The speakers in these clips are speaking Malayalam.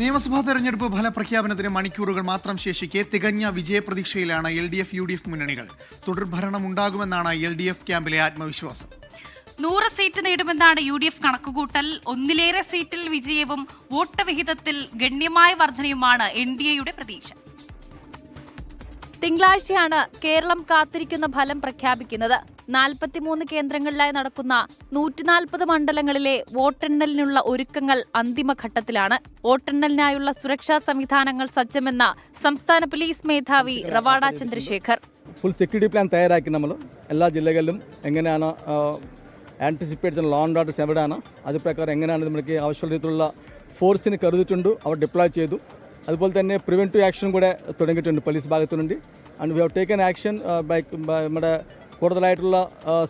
നിയമസഭാ തെരഞ്ഞെടുപ്പ് ഫലപ്രഖ്യാപനത്തിന് മണിക്കൂറുകൾ മാത്രം ശേഷിക്കെ തികഞ്ഞ വിജയപ്രതീക്ഷയിലാണ് LDF UDF മുന്നണികൾ. തുടർഭരണമുണ്ടാകുമെന്നാണ് LDF ക്യാമ്പിലെ ആത്മവിശ്വാസം. 100 സീറ്റ് നേടുമെന്നാണ് UDF കണക്കുകൂട്ടൽ. ഒന്നിലേറെ സീറ്റിൽ വിജയവും വോട്ട് വിഹിതത്തിൽ ഗണ്യമായ വർധനയുമാണ് NDAയുടെ പ്രതീക്ഷ. തിങ്കളാഴ്ചയാണ് കേരളം കാത്തിരിക്കുന്ന ഫലം പ്രഖ്യാപിക്കുന്നത്. 43 കേന്ദ്രങ്ങളിലായി നടക്കുന്ന 140 മണ്ഡലങ്ങളിലെ വോട്ടെണ്ണലിനുള്ള ഒരുക്കങ്ങൾ അന്തിമഘട്ടത്തിലാണ്. വോട്ടെണ്ണലിനായുള്ള സുരക്ഷാ സംവിധാനങ്ങൾ സജ്ജമെന്ന സംസ്ഥാന പോലീസ് മേധാവി Ravada Chandrasekhar. Full security plan തയ്യാറാക്കി നമ്മൾ എല്ലാ ജില്ലകളിലും എങ്ങനെയാണ് ആൻറ്റിസിപ്പേറ്റ് ലോ ആൻഡ് ഓർഡർ എവിടെയാണ് അത് പ്രകാരം എങ്ങനെയാണ് നമുക്ക് ആവശ്യമുള്ള രീതിയിലുള്ള ഫോഴ്സിന് കരുതിയിട്ടുണ്ട്, അവർ ഡിപ്ലോയ് ചെയ്തു. അതുപോലെ തന്നെ പ്രിവെൻറ്റീവ് ആക്ഷൻ കൂടെ തുടങ്ങിയിട്ടുണ്ട് പോലീസ് ഭാഗത്തുനിന്നുണ്ട്. And we have taken action നമ്മുടെ കൂടുതലായിട്ടുള്ള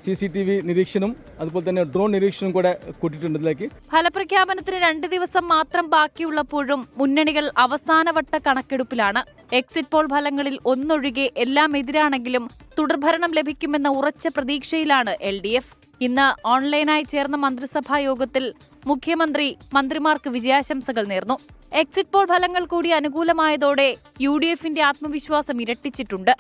CCTV നിരീക്ഷണം അതുപോലെ തന്നെ ഡ്രോൺ നിരീക്ഷണം കൂടെ കൂട്ടിയിട്ടുണ്ട് ഇതിലേക്ക്. ഫലപ്രഖ്യാപനത്തിന് 2 ദിവസം മാത്രം ബാക്കിയുള്ളപ്പോഴും മുന്നണികൾ അവസാനവട്ട കണക്കെടുപ്പിലാണ്. എക്സിറ്റ് പോൾ ഫലങ്ങളിൽ ഒന്നൊഴികെ എല്ലാം എതിരാണെങ്കിലും തുടർഭരണം ലഭിക്കുമെന്ന ഉറച്ച പ്രതീക്ഷയിലാണ് LDF. ഇന്ന് ഓൺലൈനായി ചേർന്ന മന്ത്രിസഭാ യോഗത്തിൽ മുഖ്യമന്ത്രി മന്ത്രിമാർക്ക് വിജയാശംസകൾ നേർന്നു. എക്സിറ്റ് പോൾ ഫലങ്ങൾ കൂടി അനുകൂലമായതോടെ UDFന്റെ ആത്മവിശ്വാസം ഇരട്ടിച്ചിട്ടുണ്ട്.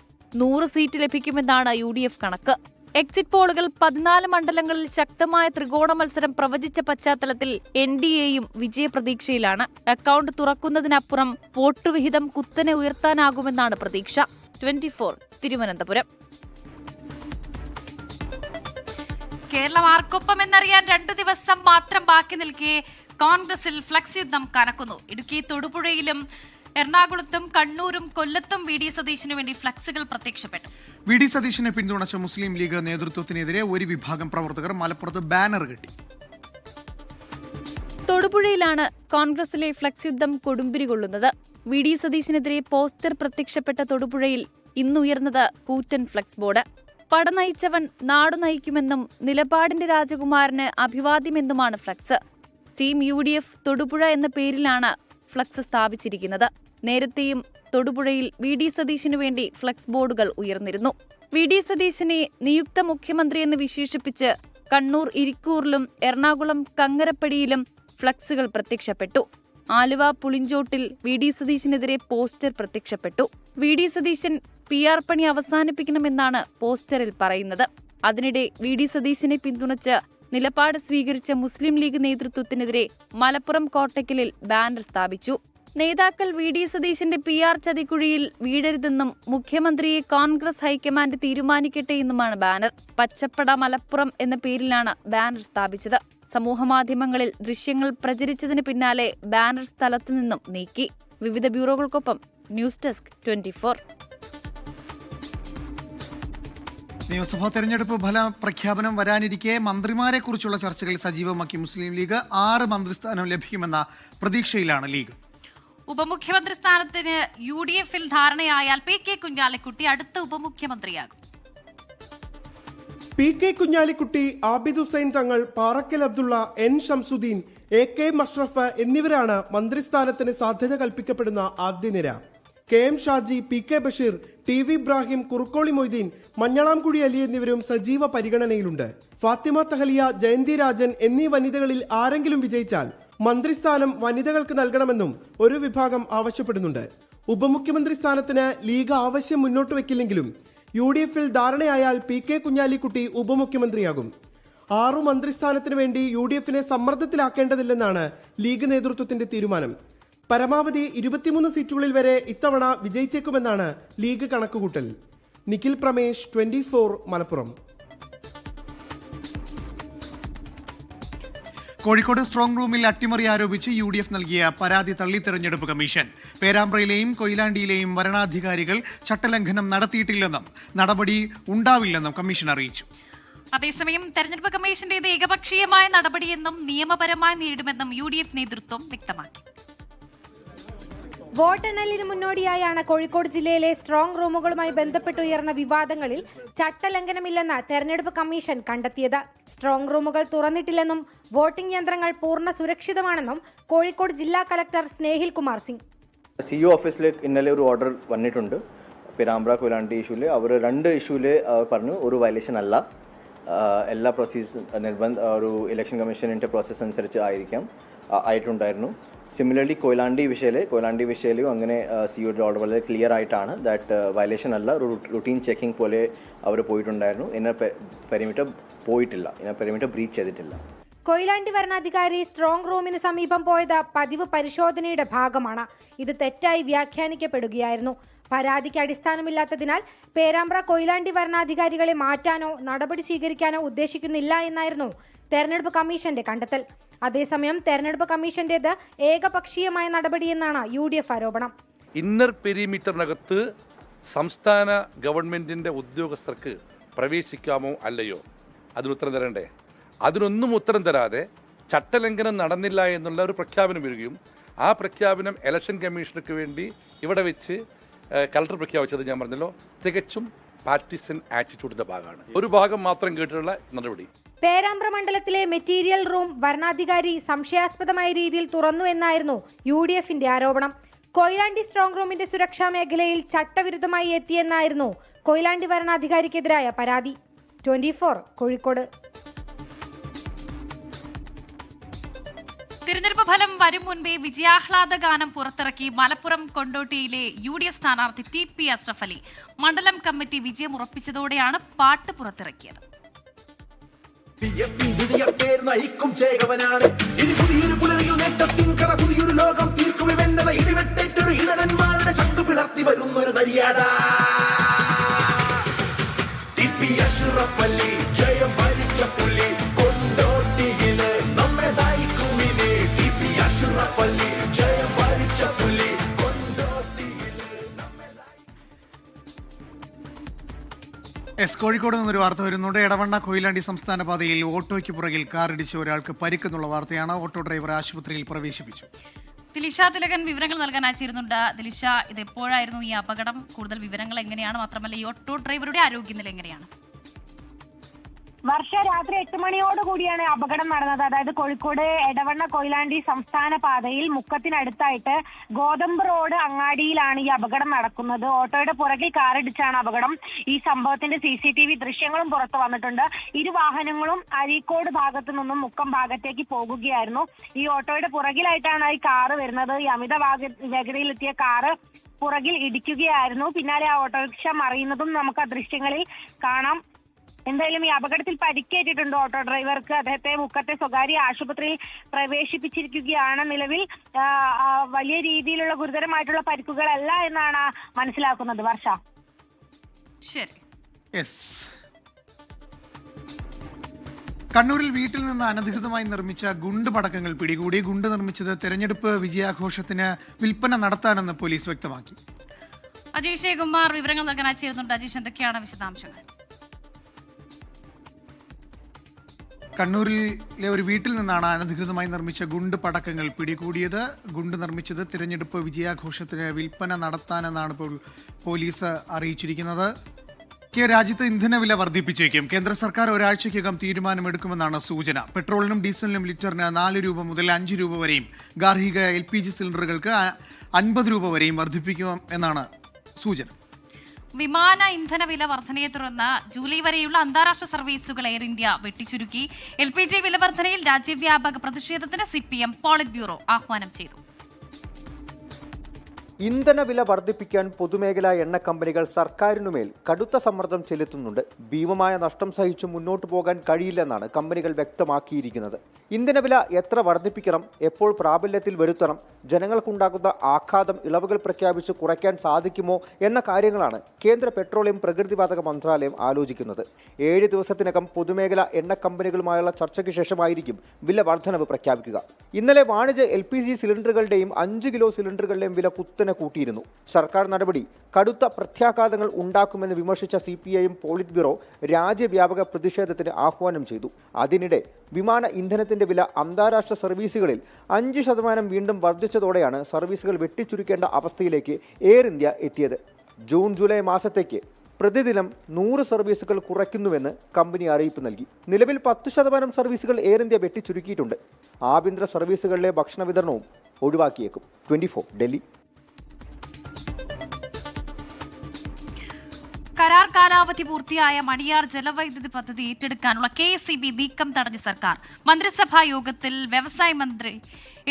100 സീറ്റ് ലഭിക്കുമെന്നാണ് UDF കണക്ക്. എക്സിറ്റ് പോളുകൾ 14 മണ്ഡലങ്ങളിൽ ശക്തമായ ത്രികോണ മത്സരം പ്രവചിച്ച പശ്ചാത്തലത്തിൽ NDAയും വിജയപ്രതീക്ഷയിലാണ്. അക്കൗണ്ട് തുറക്കുന്നതിനപ്പുറം വോട്ട് വിഹിതം കുത്തനെ ഉയർത്താനാകുമെന്നാണ് പ്രതീക്ഷ. 24 തിരുവനന്തപുരം. കേരളം ആർക്കൊപ്പം എന്നറിയാൻ 2 ദിവസം മാത്രം ബാക്കി നിൽക്കെ കോൺഗ്രസിൽ ഫ്ലക്സ് യുദ്ധം കനക്കുന്നു. ഇടുക്കി തൊടുപുഴയിലും എറണാകുളത്തും കണ്ണൂരും കൊല്ലത്തും VD സതീശിനു വേണ്ടി ഫ്ലക്സുകൾ പ്രത്യക്ഷപ്പെട്ടു. VD സതീശിനെ പിന്തുണച്ച മുസ്ലിം ലീഗ് നേതൃത്വത്തിനെതിരെ ഒരു വിഭാഗം പ്രവർത്തകർ മലപ്പുറത്ത് ബാനർ കെട്ടി. തൊടുപുഴയിലാണ് കോൺഗ്രസിലെ ഫ്ലക്സ് യുദ്ധം കൊടുമ്പിരി കൊള്ളുന്നത്. VD സതീശിനെതിരെ പോസ്റ്റർ പ്രത്യക്ഷപ്പെട്ട തൊടുപുഴയിൽ ഇന്നുയർന്നത് കൂറ്റൻ ഫ്ലക്സ് ബോർഡ്. പട നയിച്ചവൻ നാടു നയിക്കുമെന്നും നിലപാടിന്റെ രാജകുമാരന് അഭിവാദ്യമെന്നുമാണ് ഫ്ലക്സ്. ടീം UDF തൊടുപുഴ എന്ന പേരിലാണ് ഫ്ലക്സ് സ്ഥാപിച്ചിരിക്കുന്നത്. നേരത്തെയും തൊടുപുഴയിൽ VD സതീശിനു വേണ്ടി ഫ്ലക്സ് ബോർഡുകൾ ഉയർന്നിരുന്നു. VD സതീശിനെ നിയുക്ത മുഖ്യമന്ത്രിയെന്ന് വിശേഷിപ്പിച്ച് കണ്ണൂർ ഇരിക്കൂറിലും എറണാകുളം കങ്ങരപ്പടിയിലും ഫ്ലക്സുകൾ പ്രത്യക്ഷപ്പെട്ടു. ആലുവ പുളിഞ്ചോട്ടിൽ VD സതീശിനെതിരെ പോസ്റ്റർ പ്രത്യക്ഷപ്പെട്ടു. VD സതീശൻ PR പണി അവസാനിപ്പിക്കണമെന്നാണ് പോസ്റ്ററിൽ പറയുന്നത്. അതിനിടെ VD സതീശനെ പിന്തുണച്ച് നിലപാട് സ്വീകരിച്ച മുസ്ലിം ലീഗ് നേതൃത്വത്തിനെതിരെ മലപ്പുറം കോട്ടക്കലിൽ ബാനർ സ്ഥാപിച്ചു. നേതാക്കൾ VD സതീശന്റെ PR ചതിക്കുഴിയിൽ വീഴരുതെന്നും മുഖ്യമന്ത്രിയെ കോൺഗ്രസ് ഹൈക്കമാൻഡ് തീരുമാനിക്കട്ടെയെന്നുമാണ് ബാനർ. പച്ചപ്പട മലപ്പുറം എന്ന പേരിലാണ് ബാനർ സ്ഥാപിച്ചത്. സമൂഹമാധ്യമങ്ങളിൽ ദൃശ്യങ്ങൾ പ്രചരിച്ചതിന് പിന്നാലെ ബാനർ സ്ഥലത്തു നിന്നും നീക്കി. വിവിധ ബ്യൂറോകൾക്കൊപ്പം ന്യൂസ് ഡെസ്ക് 24. നിയമസഭാ തെരഞ്ഞെടുപ്പ് ഫല പ്രഖ്യാപനം വരാനിരിക്കെ മന്ത്രിമാരെക്കുറിച്ചുള്ള ചർച്ചകൾ സജീവമാക്കി മുസ്ലിം ലീഗ്. 6 മന്ത്രിസ്ഥാനം ലഭിക്കുമെന്ന പ്രതീക്ഷയിലാണ് ലീഗ്. ഉപമുഖ്യമന്ത്രി സ്ഥാനത്തിന് UDFൽ ധാരണയായാൽ PK കുഞ്ഞാലിക്കുട്ടി അടുത്ത ഉപമുഖ്യമന്ത്രിയാകും. PK Kunhalikutty, Abid Hussain Thangal, Parakkal Abdulla, N Shamsuddin, AK Musharaf എന്നിവരാണ് മന്ത്രിസ്ഥാനത്തിന് സാധ്യത കൽപ്പിക്കപ്പെടുന്ന ആദ്യനിര. KM Shaji, PK Basheer, TV Ibrahim, Kurukkoli Moideen, Manjalamkuzhi Ali എന്നിവരും സജീവ പരിഗണനയിലുണ്ട്. ഫാത്തിമ തഹലിയ, ജയന്തി രാജൻ എന്നീ വനിതകളിൽ ആരെങ്കിലും വിജയിച്ചാൽ മന്ത്രിസ്ഥാനം വനിതകൾക്ക് നൽകണമെന്നും ഒരു വിഭാഗം ആവശ്യപ്പെടുന്നുണ്ട്. ഉപമുഖ്യമന്ത്രി സ്ഥാനത്തിന് ലീഗ് ആവശ്യം മുന്നോട്ട് വെക്കില്ലെങ്കിലും UDFൽ ധാരണയായാൽ PK കുഞ്ഞാലിക്കുട്ടി ഉപമുഖ്യമന്ത്രിയാകും. 6 മന്ത്രിസ്ഥാനത്തിനു വേണ്ടി UDFനെ സമ്മർദ്ദത്തിലാക്കേണ്ടതില്ലെന്നാണ് ലീഗ് നേതൃത്വത്തിന്റെ തീരുമാനം. പരമാവധി 23 സീറ്റുകളിൽ വരെ ഇത്തവണ വിജയിച്ചേക്കുമെന്നാണ് ലീഗ് കണക്കുകൂട്ടൽ. നിഖിൽ പ്രമേഷ്, 24 മലപ്പുറം. കോഴിക്കോട് സ്ട്രോങ് റൂമിൽ അട്ടിമറി ആരോപിച്ച് UDF നൽകിയ പരാതി തള്ളി തെരഞ്ഞെടുപ്പ് കമ്മീഷൻ. പേരാമ്പ്രയിലെയും കൊയിലാണ്ടിയിലെയും വരണാധികാരികൾ ചട്ടലംഘനം നടത്തിയിട്ടില്ലെന്നും നടപടി ഉണ്ടാവില്ലെന്നും കമ്മീഷൻ അറിയിച്ചു. അതേസമയം തെരഞ്ഞെടുപ്പ് കമ്മീഷന്റെ ഇത് ഏകപക്ഷീയമായ നടപടിയെന്നും നിയമപരമായി നേരിടുമെന്നും UDF നേതൃത്വം വ്യക്തമാക്കി. വോട്ടെണ്ണലിന് മുന്നോടിയായാണ് കോഴിക്കോട് ജില്ലയിലെ സ്ട്രോങ് റൂമുകളുമായി ബന്ധപ്പെട്ടുയർന്ന വിവാദങ്ങളിൽ ചട്ടലംഘനമില്ലെന്ന് തെരഞ്ഞെടുപ്പ് കമ്മീഷൻ കണ്ടെത്തിയത്. സ്ട്രോങ് റൂമുകൾ തുറന്നിട്ടില്ലെന്നും വോട്ടിംഗ് യന്ത്രങ്ങൾ പൂർണ്ണ സുരക്ഷിതമാണെന്നും കോഴിക്കോട് ജില്ലാ കലക്ടർ സ്നേഹിൽ കുമാർ സിംഗ്. CEO ഓഫീസിലേക്ക് ഇന്നലെ ഒരു ഓർഡർ വന്നിട്ടുണ്ട്. പേരാമ്പ്ര കൊയിലാണ്ടി ഇഷ്യൂല് അവർ 2 ഇഷ്യൂല് പറഞ്ഞു ഒരു വയലേഷൻ അല്ല, എല്ലാ പ്രോസീസ് ഒരു ഇലക്ഷൻ കമ്മീഷനിൻ്റെ പ്രോസസ്സ് അനുസരിച്ച് ആയിട്ടുണ്ടായിരുന്നു. സിമിലർലി കൊയിലാണ്ടി വിഷയിലും അങ്ങനെ സിയുടെ ഓർഡർ വളരെ ക്ലിയർ ആയിട്ടാണ് ദാറ്റ് വയലേഷൻ അല്ല, റുട്ടീൻ ചെക്കിംഗ് പോലെ അവർ പോയിട്ടുണ്ടായിരുന്നു. ഇന്നർ പെരിമീറ്റർ പോയിട്ടില്ല, ഇന്നർ പെരിമീറ്റർ ബ്രീച്ച് ചെയ്തിട്ടില്ല. കൊയിലാണ്ടി വരണാധികാരി സ്ട്രോങ് റൂമിന് സമീപം പോയത് പതിവ് പരിശോധനയുടെ ഭാഗമാണ്. ഇത് തെറ്റായി വ്യാഖ്യാനിക്കപ്പെടുകയായിരുന്നു. പരാതിക്ക് അടിസ്ഥാനമില്ലാത്തതിനാൽ പേരാമ്പ്ര കൊയിലാണ്ടി വരണാധികാരികളെ മാറ്റാനോ നടപടി സ്വീകരിക്കാനോ ഉദ്ദേശിക്കുന്നില്ല എന്നായിരുന്നു തെരഞ്ഞെടുപ്പ് കമ്മീഷന്റെ കണ്ടെത്തൽ. അതേസമയം തെരഞ്ഞെടുപ്പ് കമ്മീഷന്റേത് ഏകപക്ഷീയമായ നടപടിയെന്നാണ് UDF ആരോപണം. ഇന്നർ പെരിമീറ്ററിനകത്ത് സംസ്ഥാന ഗവൺമെന്റിന്റെ ഉദ്യോഗസ്ഥർക്ക് പ്രവേശിക്കാമോ അല്ലയോ, അതിനുത്തരം തരണ്ടേ? അതിനൊന്നും ഉത്തരം തരാതെ ചട്ടലംഘനം നടന്നില്ല എന്നുള്ള ഒരു പ്രഖ്യാപനം വരികയും ആ പ്രഖ്യാപനം ഇലക്ഷൻ കമ്മീഷണർക്ക് വേണ്ടി ഇവിടെ വെച്ച് കളക്ടർ പ്രഖ്യാപിച്ചത് ഞാൻ പറഞ്ഞല്ലോ തികച്ചും പാർട്ടിസൺ ആറ്റിറ്റ്യൂഡിന്റെ ഭാഗമാണ്. ഒരു ഭാഗം മാത്രം കേട്ടിട്ടുള്ള നടപടി. പേരാമ്പ്ര മണ്ഡലത്തിലെ മെറ്റീരിയൽ റൂം വരണാധികാരി സംശയാസ്പദമായ രീതിയിൽ തുറന്നു എന്നായിരുന്നു UDFന്റെ ആരോപണം. കൊയിലാണ്ടി സ്ട്രോങ് റൂമിന്റെ സുരക്ഷാ മേഖലയിൽ ചട്ടവിരുദ്ധമായി എത്തിയെന്നായിരുന്നു കൊയിലാണ്ടി വരണാധികാരിക്കെതിരായ പരാതി. 24 കോഴിക്കോട്. തിരഞ്ഞെടുപ്പ് ഫലം വരും മുൻപേ വിജയാഹ്ലാദ ഗാനം പുറത്തിറക്കി മലപ്പുറം കൊണ്ടോട്ടിയിലെ UDF സ്ഥാനാർത്ഥി TP അഷ്റഫ് അലി. മണ്ഡലം കമ്മിറ്റി വിജയം ഉറപ്പിച്ചതോടെയാണ് പാട്ട് പുറത്തിറക്കിയത്. കോഴിക്കോട് നിന്നൊരു വാർത്ത വരുന്നുണ്ട്. എടവണ്ണ കൊയിലാണ്ടി സംസ്ഥാന പാതയിൽ ഓട്ടോയ്ക്ക് പുറകിൽ കാറിടിച്ച ഒരാൾക്ക് പരിക്കെന്നുള്ള വാർത്തയാണ്. ഓട്ടോ ഡ്രൈവറെ ആശുപത്രിയിൽ പ്രവേശിപ്പിച്ചു. ദിലിഷ തിലകൻ വിവരങ്ങൾ നൽകാൻ അയച്ചിരുന്നുണ്ട്. ദിലിഷ, ഇത് എപ്പോഴായിരുന്നു ഈ അപകടം? കൂടുതൽ വിവരങ്ങൾ എങ്ങനെയാണ്? മാത്രമല്ല ഈ ഓട്ടോ ഡ്രൈവറുടെ ആരോഗ്യനില എങ്ങനെയാണ്? വർഷ രാത്രി 8 മണിയോടുകൂടിയാണ് അപകടം നടന്നത്. അതായത് കോഴിക്കോട് എടവണ്ണ കൊയിലാണ്ടി സംസ്ഥാന പാതയിൽ മുക്കത്തിനടുത്തായിട്ട് ഗോതമ്പ് റോഡ് അങ്ങാടിയിലാണ് ഈ അപകടം നടക്കുന്നത്. ഓട്ടോയുടെ പുറകിൽ കാറിടിച്ചാണ് അപകടം. ഈ സംഭവത്തിന്റെ CCTV ദൃശ്യങ്ങളും പുറത്തു വന്നിട്ടുണ്ട്. ഇരു വാഹനങ്ങളും അരീക്കോട് ഭാഗത്തു നിന്നും മുക്കം ഭാഗത്തേക്ക് പോകുകയായിരുന്നു. ഈ ഓട്ടോയുടെ പുറകിലായിട്ടാണ് ഈ കാറ് വരുന്നത്. ഈ അമിത വേഗതയിലെത്തിയ കാറ് പുറകിൽ ഇടിക്കുകയായിരുന്നു. പിന്നാലെ ആ ഓട്ടോറിക്ഷ മറിയുന്നതും നമുക്ക് ആ ദൃശ്യങ്ങളിൽ കാണാം. എന്തായാലും ഈ അപകടത്തിൽ പരിക്കേറ്റിട്ടുണ്ട് ഓട്ടോ ഡ്രൈവർക്ക്. അദ്ദേഹത്തെ മുക്കത്തെ സ്വകാര്യ ആശുപത്രിയിൽ പ്രവേശിപ്പിച്ചിരിക്കുകയാണ്. നിലവിൽ വലിയ രീതിയിലുള്ള ഗുരുതരമായിട്ടുള്ള പരിക്കുകളല്ല എന്നാണ് മനസ്സിലാക്കുന്നത്. വർഷ, ശരി. കണ്ണൂരിൽ വീട്ടിൽ നിന്ന് അനധികൃതമായി നിർമ്മിച്ച ഗുണ്ട് പടക്കങ്ങൾ പിടികൂടി. ഗുണ്ട് നിർമ്മിച്ചത് തെരഞ്ഞെടുപ്പ് വിജയാഘോഷത്തിന് വിൽപ്പന നടത്താനെന്ന് പോലീസ് വ്യക്തമാക്കി. അജീഷ് ജയകുമാർ വിവരങ്ങൾ നൽകാൻ അയച്ചിരുന്നുണ്ട്. അജീഷ്, എന്തൊക്കെയാണ് വിശദാംശങ്ങൾ? കണ്ണൂരിലെ ഒരു വീട്ടിൽ നിന്നാണ് അനധികൃതമായി നിർമ്മിച്ച ഗുണ്ട് പടക്കങ്ങൾ പിടികൂടിയത്. ഗുണ്ട് നിർമ്മിച്ചത് തിരഞ്ഞെടുപ്പ് വിജയാഘോഷത്തിന് വിൽപ്പന നടത്താനെന്നാണ് ഇപ്പോൾ പോലീസ് അറിയിച്ചിരിക്കുന്നത്. രാജ്യത്ത് ഇന്ധനവില വർദ്ധിപ്പിച്ചേക്കും. കേന്ദ്ര സർക്കാർ ഒരാഴ്ചയ്ക്കകം തീരുമാനമെടുക്കുമെന്നാണ് സൂചന. പെട്രോളിനും ഡീസലിനും ലിറ്ററിന് 4 രൂപ മുതൽ 5 രൂപ വരെയും ഗാർഹിക LPG സിലിണ്ടറുകൾക്ക് 50 രൂപ വരെയും വർദ്ധിപ്പിക്കും എന്നാണ് സൂചന. വിമാന ഇന്ധന വില വർധനയെ തുടർന്ന് ജൂലൈ വരെയുള്ള അന്താരാഷ്ട്ര സർവീസുകൾ എയർ ഇന്ത്യ വെട്ടിച്ചുരുക്കി. LPG വില വർധനയിൽ രാജ്യവ്യാപക പ്രതിഷേധത്തിന് CPM പോളിറ്റ് ബ്യൂറോ ആഹ്വാനം ചെയ്തു. ഇന്ധനവില വർദ്ധിപ്പിക്കാൻ പൊതുമേഖലാ എണ്ണ കമ്പനികൾ സർക്കാരിനുമേൽ കടുത്ത സമ്മർദ്ദം ചെലുത്തുന്നുണ്ട്. ഭീമമായ നഷ്ടം സഹിച്ചു മുന്നോട്ടു പോകാൻ കഴിയില്ലെന്നാണ് കമ്പനികൾ വ്യക്തമാക്കിയിരിക്കുന്നത്. ഇന്ധനവില എത്ര വർദ്ധിപ്പിക്കണം, എപ്പോൾ പ്രാബല്യത്തിൽ വരുത്തണം, ജനങ്ങൾക്കുണ്ടാകുന്ന ആഘാതം ഇളവുകൾ പ്രഖ്യാപിച്ച് കുറയ്ക്കാൻ സാധിക്കുമോ എന്ന കാര്യങ്ങളാണ് കേന്ദ്ര പെട്രോളിയം പ്രകൃതിവാതക മന്ത്രാലയം ആലോചിക്കുന്നത്. 7 ദിവസത്തിനകം പൊതുമേഖലാ എണ്ണ കമ്പനികളുമായുള്ള ചർച്ചയ്ക്ക് ശേഷമായിരിക്കും വില വർധനവ് പ്രഖ്യാപിക്കുക. ഇന്നലെ വാണിജ്യ LPG സിലിണ്ടറുകളുടെയും 5 കിലോ സിലിണ്ടറുകളുടെയും വില കുത്തനെ കൂട്ടിയിരുന്നു. സർക്കാർ നടപടി കടുത്ത പ്രത്യാഘാതങ്ങൾ ഉണ്ടാക്കുമെന്ന് വിമർശിച്ച CPIM പോളിറ്റ് ബ്യൂറോ രാജ്യവ്യാപക പ്രതിഷേധത്തിന് ആഹ്വാനം ചെയ്തു. അതിനിടെ വിമാന ഇന്ധനത്തിന്റെ വില അന്താരാഷ്ട്ര സർവീസുകളിൽ 5% വീണ്ടും വർദ്ധിച്ചതോടെയാണ് സർവീസുകൾ വെട്ടിച്ചുരുക്കേണ്ട അവസ്ഥയിലേക്ക് എയർ ഇന്ത്യ എത്തിയത്. ജൂൺ ജൂലൈ മാസത്തേക്ക് പ്രതിദിനം 100 സർവീസുകൾ കുറയ്ക്കുന്നുവെന്ന് കമ്പനി അറിയിപ്പ് നൽകി. നിലവിൽ 10% സർവീസുകൾ എയർ ഇന്ത്യ വെട്ടിച്ചുരുക്കിയിട്ടുണ്ട്. ആഭ്യന്തര സർവീസുകളിലെ ഭക്ഷണ വിതരണവും ഒഴിവാക്കിയേക്കും. 24 ഡൽഹി. കരാർ കാല കാലാവധി പൂർത്തിയായ മണിയാർ ജലവൈദ്യുതി പദ്ധതി ഏറ്റെടുക്കാനുള്ള KSEB നീക്കം തടഞ്ഞ സർക്കാർ. മന്ത്രിസഭാ യോഗത്തിൽ വ്യവസായ മന്ത്രി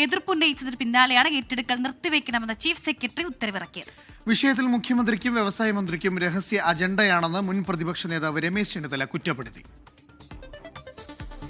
എതിർപ്പുന്നയിച്ചതിന് പിന്നാലെയാണ് ഏറ്റെടുക്കൽ നിർത്തിവെക്കണമെന്ന് ചീഫ് സെക്രട്ടറി ഉത്തരവിറക്കിയത്. വിഷയത്തിൽ മുഖ്യമന്ത്രിക്കും വ്യവസായ മന്ത്രിക്കും രഹസ്യ അജണ്ടയാണെന്ന് മുൻ പ്രതിപക്ഷ നേതാവ് രമേശ് ചെന്നിത്തല കുറ്റപ്പെടുത്തി.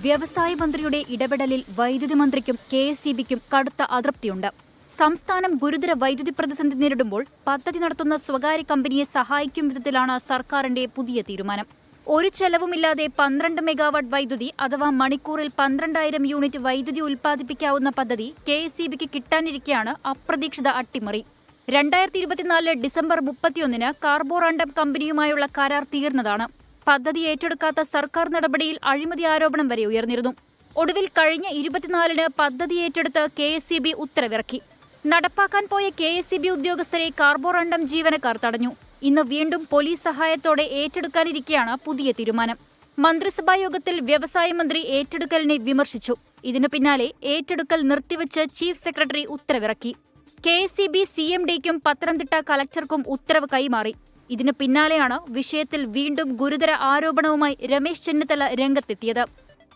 വ്യവസായ മന്ത്രിയുടെ ഇടപെടലിൽ വൈദ്യുതി മന്ത്രിക്കും KSEBയ്ക്കും കടുത്ത അതൃപ്തിയുണ്ട്. സംസ്ഥാനം ഗുരുതര വൈദ്യുതി പ്രതിസന്ധി നേരിടുമ്പോൾ പദ്ധതി നടത്തുന്ന സ്വകാര്യ കമ്പനിയെ സഹായിക്കും വിധത്തിലാണ് സർക്കാരിന്റെ പുതിയ തീരുമാനം. ഒരു ചെലവുമില്ലാതെ 12 മെഗാവാട്ട് വൈദ്യുതി അഥവാ മണിക്കൂറിൽ 12,000 യൂണിറ്റ് വൈദ്യുതി ഉൽപ്പാദിപ്പിക്കാവുന്ന പദ്ധതി KSEBയ്ക്ക് കിട്ടാനിരിക്കെയാണ് അപ്രതീക്ഷിത അട്ടിമറി. 2024 ഡിസംബർ 31-ന് കാർബോറാണ്ടം കമ്പനിയുമായുള്ള കരാർ തീർന്നതാണ്. പദ്ധതി ഏറ്റെടുക്കാത്ത സർക്കാർ നടപടിയിൽ അഴിമതി ആരോപണം വരെ ഉയർന്നിരുന്നു. ഒടുവിൽ കഴിഞ്ഞ 24-ന് പദ്ധതി ഏറ്റെടുത്ത് KSEB ഉത്തരവിറക്കി. നടപ്പാക്കാൻ പോയ KSEB ഉദ്യോഗസ്ഥരെ കാർബോറണ്ടം ജീവനക്കാർ തടഞ്ഞു. ഇന്ന് വീണ്ടും പോലീസ് സഹായത്തോടെ ഏറ്റെടുക്കാനിരിക്കെയാണ് പുതിയ തീരുമാനം. മന്ത്രിസഭാ യോഗത്തിൽ വ്യവസായ മന്ത്രി ഏറ്റെടുക്കലിനെ വിമർശിച്ചു. ഇതിനു പിന്നാലെ ഏറ്റെടുക്കൽ നിർത്തിവെച്ച് ചീഫ് സെക്രട്ടറി ഉത്തരവിറക്കി. KSEB CMDയ്ക്കും പത്തനംതിട്ട കളക്ടർക്കും ഉത്തരവ് കൈമാറി. ഇതിനു പിന്നാലെയാണ് വിഷയത്തിൽ വീണ്ടും ഗുരുതര ആരോപണവുമായി രമേശ് ചെന്നിത്തല രംഗത്തെത്തിയത്.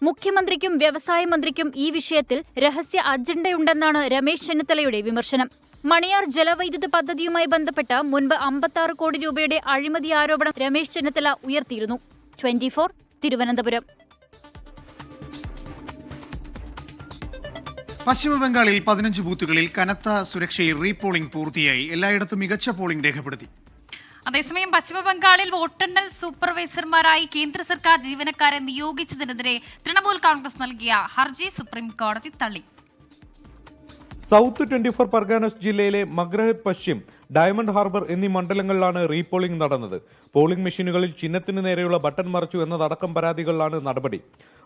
മുഖ്യമന്ത്രിക്കും വ്യവസായ മന്ത്രിക്കും ഈ വിഷയത്തിൽ രഹസ്യ അജണ്ടയുണ്ടെന്നാണ് രമേശ് ചെന്നിത്തലയുടെ വിമർശനം. മണിയാർ ജലവൈദ്യുത പദ്ധതിയുമായി ബന്ധപ്പെട്ട് മുൻപ് 56 കോടി രൂപയുടെ അഴിമതി ആരോപണം രമേശ് ചെന്നിത്തല ഉയർത്തിയിരുന്നു. 24 തിരുവനന്തപുരം. പശ്ചിമബംഗാളിൽ 15 ബൂത്തുകളിൽ കനത്ത സുരക്ഷയിൽ റീപോളിംഗ് പൂർത്തിയായി. എല്ലായിടത്തും മികച്ച പോളിംഗ് രേഖപ്പെടുത്തി. അതേസമയം പശ്ചിമബംഗാളിൽ വോട്ടെണ്ണൽ സൂപ്പർവൈസർമാരായി കേന്ദ്ര സർക്കാർ ജീവനക്കാരെ നിയോഗിച്ചതിനെതിരെ തൃണമൂൽ കോൺഗ്രസ് നൽകിയ ഹർജി സുപ്രീം കോടതി തള്ളി. സൗത്ത് 24 പർഗാനസ് ജില്ലയിലെ മഗ്രഹത് പശ്ചിം, ഡയമണ്ട് ഹാർബർ എന്നീ മണ്ഡലങ്ങളിലാണ് റീപോളിംഗ് നടന്നത്. പോളിംഗ് മെഷീനുകളിൽ ചിഹ്നത്തിന് നേരെയുള്ള ബട്ടൺ മറിച്ചു എന്നതടക്കം പരാതികളിലാണ് നടപടി.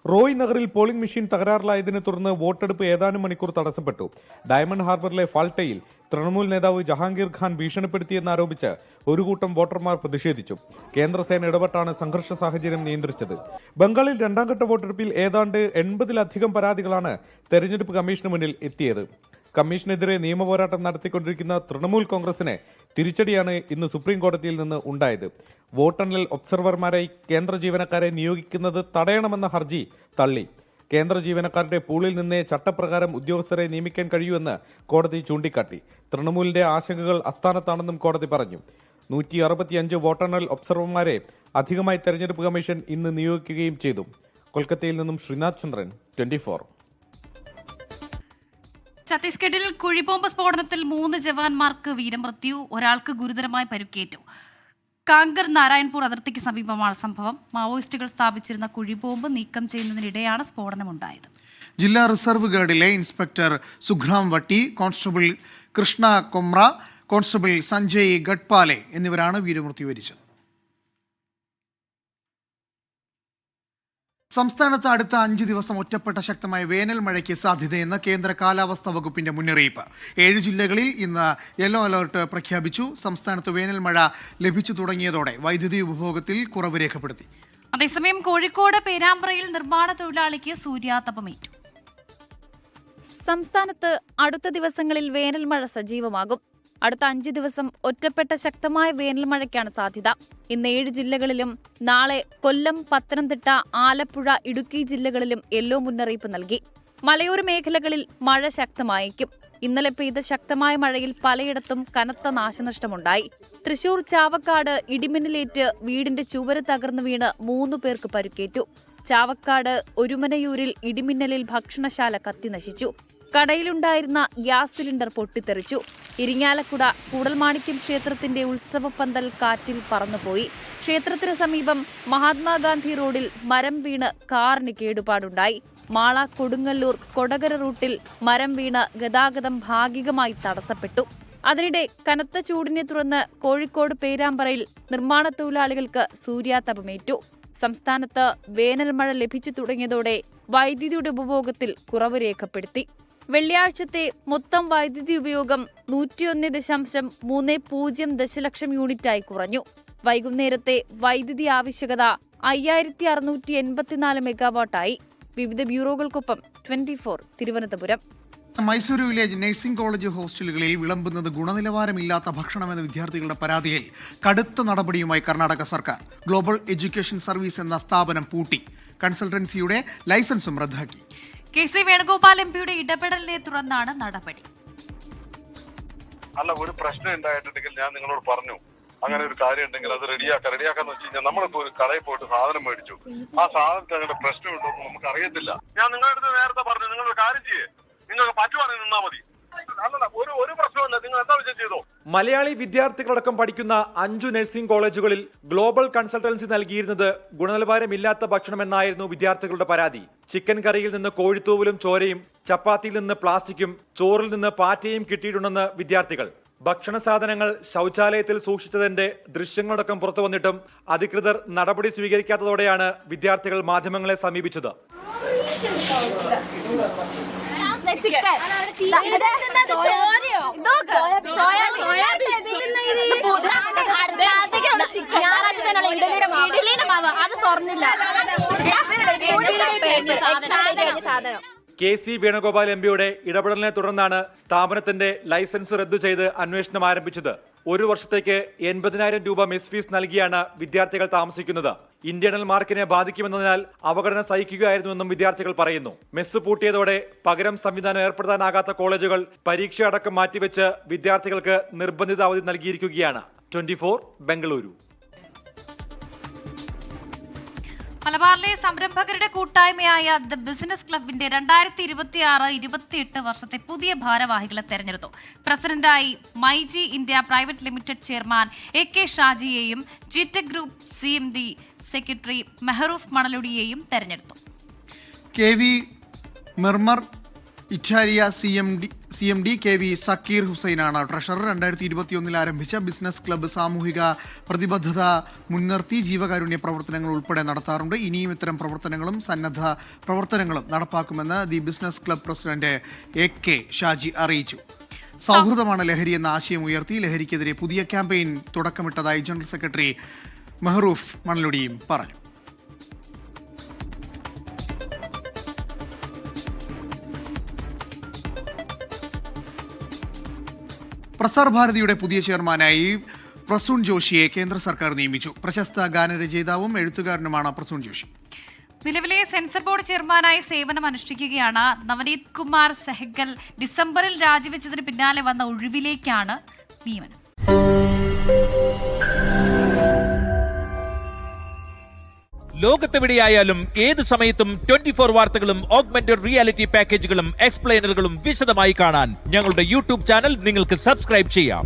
റോയ് നഗറിൽ പോളിംഗ് മെഷീൻ തകരാറിലായതിനെ തുടർന്ന് വോട്ടെടുപ്പ് ഏതാനും മണിക്കൂർ തടസ്സപ്പെട്ടു. ഡയമണ്ട് ഹാർബറിലെ ഫാൾട്ടയിൽ തൃണമൂൽ നേതാവ് ജഹാംഗീർ ഖാൻ ഭീഷണിപ്പെടുത്തിയെന്നാരോപിച്ച് ഒരു കൂട്ടം വോട്ടർമാർ പ്രതിഷേധിച്ചു. കേന്ദ്രസേന ഇടപെട്ടാണ് സംഘർഷ സാഹചര്യം നിയന്ത്രിച്ചത്. ബംഗാളിൽ രണ്ടാംഘട്ട വോട്ടെടുപ്പിൽ ഏതാണ്ട് 80-ലധികം പരാതികളാണ് തെരഞ്ഞെടുപ്പ് കമ്മീഷന് മുന്നിൽ എത്തിയത്. കമ്മീഷനെതിരെ നിയമപോരാട്ടം നടത്തിക്കൊണ്ടിരിക്കുന്ന തൃണമൂൽ കോൺഗ്രസിന് തിരിച്ചടിയാണ് ഇന്ന് സുപ്രീം കോടതിയിൽ നിന്ന് ഉണ്ടായത്. വോട്ടെണ്ണൽ ഒബ്സർവർമാരായി കേന്ദ്ര ജീവനക്കാരെ നിയോഗിക്കുന്നത് തടയണമെന്ന ഹർജി തള്ളി. കേന്ദ്ര ജീവനക്കാരുടെ പൂളിൽ നിന്നേ ചട്ടപ്രകാരം ഉദ്യോഗസ്ഥരെ നിയമിക്കാൻ കഴിയൂവെന്ന് കോടതി ചൂണ്ടിക്കാട്ടി. തൃണമൂലിന്റെ ആശങ്കകൾ അസ്ഥാനത്താണെന്നും കോടതി പറഞ്ഞു. 165 വോട്ടെണ്ണൽ ഒബ്സർവർമാരെ അധികമായി തെരഞ്ഞെടുപ്പ് കമ്മീഷൻ ഇന്ന് നിയോഗിക്കുകയും ചെയ്തു. കൊൽക്കത്തയിൽ നിന്നും ശ്രീനാഥ് ചന്ദ്രൻ, 24. ഛത്തീസ്ഗഡിൽ കുഴിബോംബ് സ്ഫോടനത്തിൽ 3 ജവാന്മാർക്ക് വീരമൃത്യു, ഒരാൾക്ക് ഗുരുതരമായി പരിക്കേറ്റു. കാങ്കർ നാരായൺപൂർ അതിർത്തിക്ക് സമീപമാണ് സംഭവം. മാവോയിസ്റ്റുകൾ സ്ഥാപിച്ചിരുന്ന കുഴിബോംബ് നീക്കം ചെയ്യുന്നതിനിടെയാണ് സ്ഫോടനമുണ്ടായത്. ജില്ലാ റിസർവ് ഗാർഡിലെ inspector Sukhram Vatti, constable Krishna Komra, constable Sanjay Gadpale എന്നിവരാണ് വീരമൃത്യു വരിച്ചത്. സംസ്ഥാനത്ത് അടുത്ത 5 ദിവസം ഒറ്റപ്പെട്ട ശക്തമായ വേനൽ മഴയ്ക്ക് സാധ്യതയെന്ന് കേന്ദ്ര കാലാവസ്ഥാ വകുപ്പിന്റെ മുന്നറിയിപ്പ്. 7 ജില്ലകളിൽ ഇന്ന് യെല്ലോ അലർട്ട് പ്രഖ്യാപിച്ചു. സംസ്ഥാനത്ത് വേനൽ മഴ ലഭിച്ചു തുടങ്ങിയതോടെ വൈദ്യുതി ഉപഭോഗത്തിൽ കുറവ് രേഖപ്പെടുത്തി. അതേസമയം കോഴിക്കോട് പേരാമ്പ്രയിൽ നിർമ്മാണ തൊഴിലാളിക്ക് സൂര്യാതപമേറ്റു. സംസ്ഥാനത്ത് അടുത്ത ദിവസങ്ങളിൽ വേനൽ മഴ സജീവമാകും. അടുത്ത 5 ദിവസം ഒറ്റപ്പെട്ട ശക്തമായ വേനൽ മഴയ്ക്കാണ് സാധ്യത. ഇന്ന് 7 ജില്ലകളിലും നാളെ കൊല്ലം, പത്തനംതിട്ട, ആലപ്പുഴ, ഇടുക്കി ജില്ലകളിലും യെല്ലോ മുന്നറിയിപ്പ് നൽകി. മലയോര മേഖലകളിൽ മഴ ശക്തമായേക്കും. ഇന്നലെ പെയ്ത ശക്തമായ മഴയിൽ പലയിടത്തും കനത്ത നാശനഷ്ടമുണ്ടായി. തൃശൂർ ചാവക്കാട് ഇടിമിന്നലേറ്റ് വീടിന്റെ ചുവര് തകർന്നു വീണ് 3 പേർക്ക് പരുക്കേറ്റു. ചാവക്കാട് ഒരുമനയൂരിൽ ഇടിമിന്നലിൽ ഭക്ഷണശാല കത്തിനശിച്ചു. കടയിലുണ്ടായിരുന്ന ഗ്യാസ് സിലിണ്ടർ പൊട്ടിത്തെറിച്ചു. ഇരിങ്ങാലക്കുട കൂടൽമാണിക്യം ക്ഷേത്രത്തിന്റെ ഉത്സവപ്പന്തൽ കാറ്റിൽ പറന്നുപോയി. ക്ഷേത്രത്തിന് സമീപം മഹാത്മാഗാന്ധി റോഡിൽ മരം വീണ് കാറിന് കേടുപാടുണ്ടായി. മാള കൊടുങ്ങല്ലൂർ കൊടകര റൂട്ടിൽ മരം വീണ് ഗതാഗതം ഭാഗികമായി തടസ്സപ്പെട്ടു. അതിനിടെ കനത്ത ചൂടിനെ തുടർന്ന് കോഴിക്കോട് പേരാമ്പ്രയിൽ നിർമ്മാണ തൊഴിലാളികൾക്ക് സൂര്യാതപമേറ്റു. സംസ്ഥാനത്ത് വേനൽ മഴ ലഭിച്ചു തുടങ്ങിയതോടെ വൈദ്യുതിയുടെ ഉപഭോഗത്തിൽ കുറവ് രേഖപ്പെടുത്തി. വെള്ളിയാഴ്ചത്തെ മൊത്തം വൈദ്യുതി ഉപയോഗം 101.30 ദശലക്ഷം യൂണിറ്റായി കുറഞ്ഞു. വൈകുന്നേരത്തെ വൈദ്യുതി ആവശ്യകത 5684 മെഗാവാട്ടായി. വിവിധ ബ്യൂറോകൾക്കൊപ്പം 24 തിരുവനന്തപുരം. മൈസൂരുവിലെ നഴ്സിംഗ് കോളേജ് ഹോസ്റ്റലുകളിൽ വിളമ്പുന്നത് ഗുണനിലവാരമില്ലാത്ത ഭക്ഷണമെന്ന വിദ്യാർത്ഥികളുടെ പരാതിയിൽ കടുത്ത നടപടിയുമായി കർണാടക സർക്കാർ. ഗ്ലോബൽ എഡ്യൂക്കേഷൻ സർവീസ് എന്ന സ്ഥാപനം പൂട്ടി. കൺസൾട്ടൻസിയുടെ ലൈസൻസും റദ്ദാക്കി. KC വേണുഗോപാൽ MPയുടെ ഇടപെടലിനെ തുടർന്നാണ് നടപടി. അല്ല, ഒരു പ്രശ്നം ഉണ്ടായിട്ടുണ്ടെങ്കിൽ ഞാൻ നിങ്ങളോട് പറഞ്ഞു, അങ്ങനെ ഒരു കാര്യം ഉണ്ടെങ്കിൽ അത് റെഡിയാക്കാന്ന് വെച്ച് കഴിഞ്ഞാൽ നമ്മളിപ്പോ ഒരു കടയിൽ പോയിട്ട് സാധനം മേടിച്ചു, ആ സാധനത്തിന് അങ്ങനെ പ്രശ്നമുണ്ടോ എന്ന് നമുക്ക് അറിയത്തില്ല. ഞാൻ നിങ്ങളുടെ അടുത്ത് നേരത്തെ പറഞ്ഞു, നിങ്ങൾ ഒരു കാര്യം ചെയ്യേ, നിങ്ങൾക്ക് പറ്റുവാണെങ്കിൽ നിന്നാ മതി. അല്ലല്ല, ഒരു പ്രശ്നമില്ല, നിങ്ങൾ എന്താ വിഷയം ചെയ്തോ. മലയാളി വിദ്യാർത്ഥികളടക്കം പഠിക്കുന്ന 5 നഴ്സിംഗ് കോളേജുകളിൽ ഗ്ലോബൽ കൺസൾട്ടൻസി നൽകിയിരുന്നത് ഗുണനിലവാരമില്ലാത്ത ഭക്ഷണമെന്നായിരുന്നു വിദ്യാർത്ഥികളുടെ പരാതി. ചിക്കൻ കറിയിൽ നിന്ന് കോഴിത്തൂവലും ചോരയും, ചപ്പാത്തിയിൽ നിന്ന് പ്ലാസ്റ്റിക്കും, ചോറിൽ നിന്ന് പാറ്റയും കിട്ടിയിട്ടുണ്ടെന്ന് വിദ്യാർത്ഥികൾ. ഭക്ഷണ സാധനങ്ങൾ ശൗചാലയത്തിൽ സൂക്ഷിച്ചതിന്റെ ദൃശ്യങ്ങളടക്കം പുറത്തു വന്നിട്ടും അധികൃതർ നടപടി സ്വീകരിക്കാത്തതോടെയാണ് വിദ്യാർത്ഥികൾ മാധ്യമങ്ങളെ സമീപിച്ചത്. KC വേണുഗോപാൽ MPയുടെ ഇടപെടലിനെ തുടർന്നാണ് സ്ഥാപനത്തിന്റെ ലൈസൻസ് റദ്ദു ചെയ്ത് അന്വേഷണം ആരംഭിച്ചത്. 1 വർഷത്തേക്ക് 80,000 രൂപ മെസ് ഫീസ് നൽകിയാണ് വിദ്യാർത്ഥികൾ താമസിക്കുന്നത്. ഇന്റേണൽ മാർക്കിനെ ബാധിക്കുമെന്നതിനാൽ അവഗണന സഹിക്കുകയായിരുന്നുവെന്നും വിദ്യാർത്ഥികൾ പറയുന്നു. മെസ് പൂട്ടിയതോടെ പകരം സംവിധാനം ഏർപ്പെടുത്താനാകാത്ത കോളേജുകൾ പരീക്ഷ അടക്കം മാറ്റിവെച്ച് വിദ്യാർത്ഥികൾക്ക് നിർബന്ധിത അവധി നൽകിയിരിക്കുകയാണ്. 24 ബംഗളൂരു. മലബാറിലെ സംരംഭകരുടെ കൂട്ടായ്മയായ ദ ബിസിനസ് ക്ലബിന്റെ 2026-28 വർഷത്തെ പുതിയ ഭാരവാഹികളെ തെരഞ്ഞെടുത്തു. പ്രസിഡന്റായി myG India private limited chairman AK ഷാജിയെയും ജിടെക് ഗ്രൂപ്പ് CMD സെക്രട്ടറി മെഹറൂഫ് മണലുടിയെയും തെരഞ്ഞെടുത്തു. KV Mirmar Italia CMD KV Zakir ഹുസൈനാണ് ട്രഷറർ. 2021 ആരംഭിച്ച ബിസിനസ് ക്ലബ്ബ് സാമൂഹിക പ്രതിബദ്ധത മുൻനിർത്തി ജീവകാരുണ്യ പ്രവർത്തനങ്ങൾ ഉൾപ്പെടെ നടത്താറുണ്ട്. ഇനിയും ഇത്തരം പ്രവർത്തനങ്ങളും സന്നദ്ധ പ്രവർത്തനങ്ങളും നടപ്പാക്കുമെന്ന് the business club president AK Shaji അറിയിച്ചു. സൗഹൃദമാണ് ലഹരി എന്ന ആശയം ഉയർത്തി ലഹരിക്കെതിരെ പുതിയ ക്യാമ്പയിൻ തുടക്കമിട്ടതായി ജനറൽ സെക്രട്ടറി മെഹറൂഫ് മണലുടിയും പറഞ്ഞു. പ്രസാർ ഭാരതിയുടെ പുതിയ ചെയർമാനായി പ്രസൂൺ ജോഷിയെ കേന്ദ്ര സർക്കാർ നിയമിച്ചു. പ്രശസ്ത ഗാനരചയിതാവും എഴുത്തുകാരനുമാണ് പ്രസൂൺ ജോഷി. നിലവിലെ സെൻസർ ബോർഡ് ചെയർമാനായി സേവനം അനുഷ്ഠിക്കുകയാണ് നവനീത് കുമാർ സെഹ്ഗൽ. ഡിസംബറിൽ രാജിവെച്ചതിന് പിന്നാലെ വന്ന ഒഴിവിലേക്കാണ് നിയമനം. ലോകത്തെവിടെയായാലും ഏത് സമയത്തും 24 വാർത്തകളും ഓഗ്മെന്റഡ് റിയാലിറ്റി പാക്കേജുകളും എക്സ്പ്ലെയിനറുകളും വിശദമായി കാണാൻ ഞങ്ങളുടെ YouTube ചാനൽ നിങ്ങൾക്ക് സബ്സ്ക്രൈബ് ചെയ്യാം.